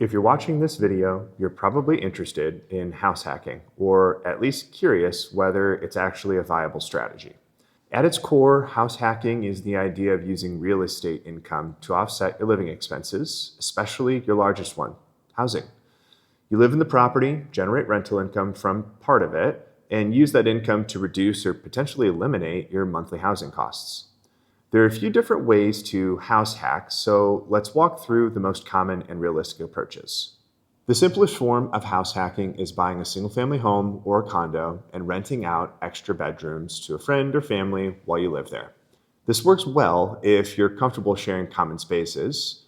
If you're watching this video, you're probably interested in house hacking, or at least curious whether it's actually a viable strategy. At its core, house hacking is the idea of using real estate income to offset your living expenses, especially your largest one, housing. You live in the property, generate rental income from part of it, and use that income to reduce or potentially eliminate your monthly housing costs. There are a few different ways to house hack, so let's walk through the most common and realistic approaches. The simplest form of house hacking is buying a single-family home or a condo and renting out extra bedrooms to a friend or family while you live there. This works well if you're comfortable sharing common spaces.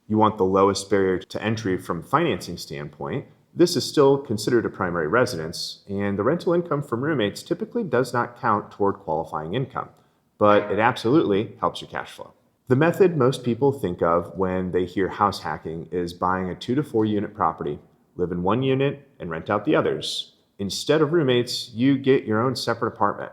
You want the lowest barrier to entry from a financing standpoint. This is still considered a primary residence, and the rental income from roommates typically does not count toward qualifying income, but it absolutely helps your cash flow. The method most people think of when they hear house hacking is buying a 2 to 4 unit property, live in one unit, and rent out the others. Instead of roommates, you get your own separate apartment.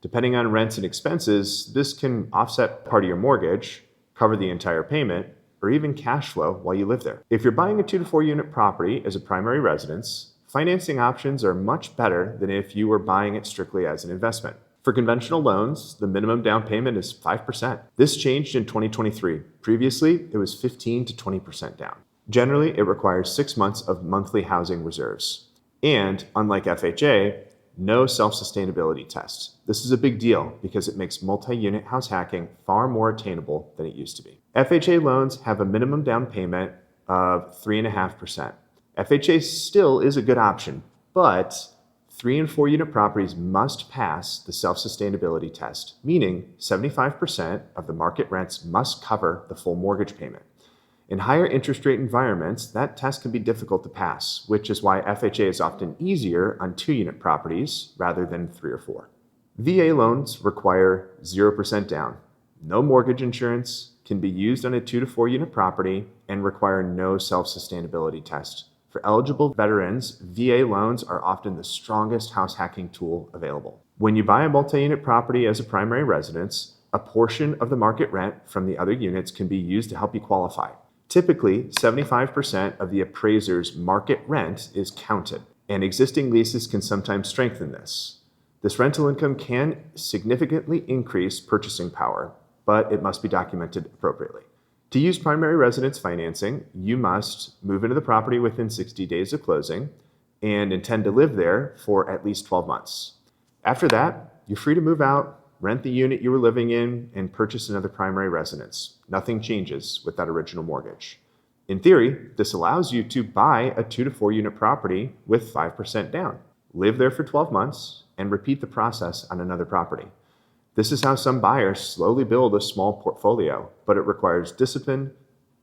Depending on rents and expenses, this can offset part of your mortgage, cover the entire payment, or even cash flow while you live there. If you're buying a 2 to 4 unit property as a primary residence, financing options are much better than if you were buying it strictly as an investment. For conventional loans, the minimum down payment is 5%. This changed in 2023. Previously, it was 15 to 20% down. Generally, it requires 6 months of monthly housing reserves. And unlike FHA, no self-sustainability test. This is a big deal because it makes multi-unit house hacking far more attainable than it used to be. FHA loans have a minimum down payment of 3.5%. FHA still is a good option, but 3 and 4 unit properties must pass the self-sustainability test, meaning 75% of the market rents must cover the full mortgage payment. In higher interest rate environments, that test can be difficult to pass, which is why FHA is often easier on 2 unit properties rather than 3 or 4. VA loans require 0% down. No mortgage insurance, can be used on a 2 to 4 unit property, and require no self-sustainability test. For eligible veterans, VA loans are often the strongest house hacking tool available. When you buy a multi-unit property as a primary residence, a portion of the market rent from the other units can be used to help you qualify. Typically, 75% of the appraiser's market rent is counted, and existing leases can sometimes strengthen this. This rental income can significantly increase purchasing power, but it must be documented appropriately. To use primary residence financing, you must move into the property within 60 days of closing and intend to live there for at least 12 months. After that, you're free to move out, rent the unit you were living in, and purchase another primary residence. Nothing changes with that original mortgage. In theory, this allows you to buy a 2 to 4 unit property with 5% down, live there for 12 months, and repeat the process on another property. This is how some buyers slowly build a small portfolio, but it requires discipline,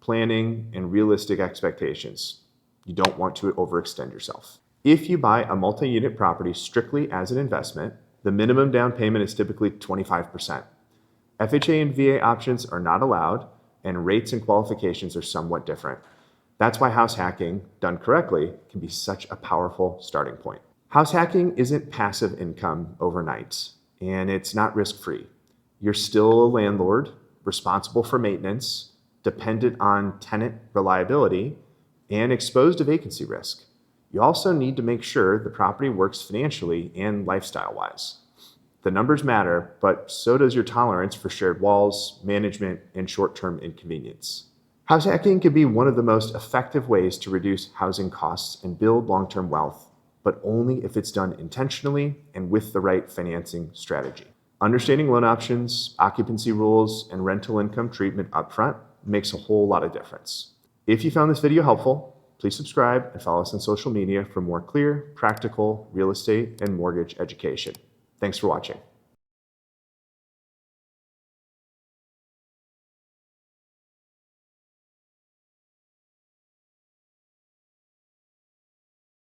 planning, and realistic expectations. You don't want to overextend yourself. If you buy a multi-unit property strictly as an investment, the minimum down payment is typically 25%. FHA and VA options are not allowed, and rates and qualifications are somewhat different. That's why house hacking, done correctly, can be such a powerful starting point. House hacking isn't passive income overnight, and it's not risk-free. You're still a landlord, responsible for maintenance, dependent on tenant reliability, and exposed to vacancy risk. You also need to make sure the property works financially and lifestyle-wise. The numbers matter, but so does your tolerance for shared walls, management, and short-term inconvenience. House hacking can be one of the most effective ways to reduce housing costs and build long-term wealth, but only if it's done intentionally and with the right financing strategy. Understanding loan options, occupancy rules, and rental income treatment upfront makes a whole lot of difference. If you found this video helpful, please subscribe and follow us on social media for more clear, practical real estate and mortgage education. Thanks for watching.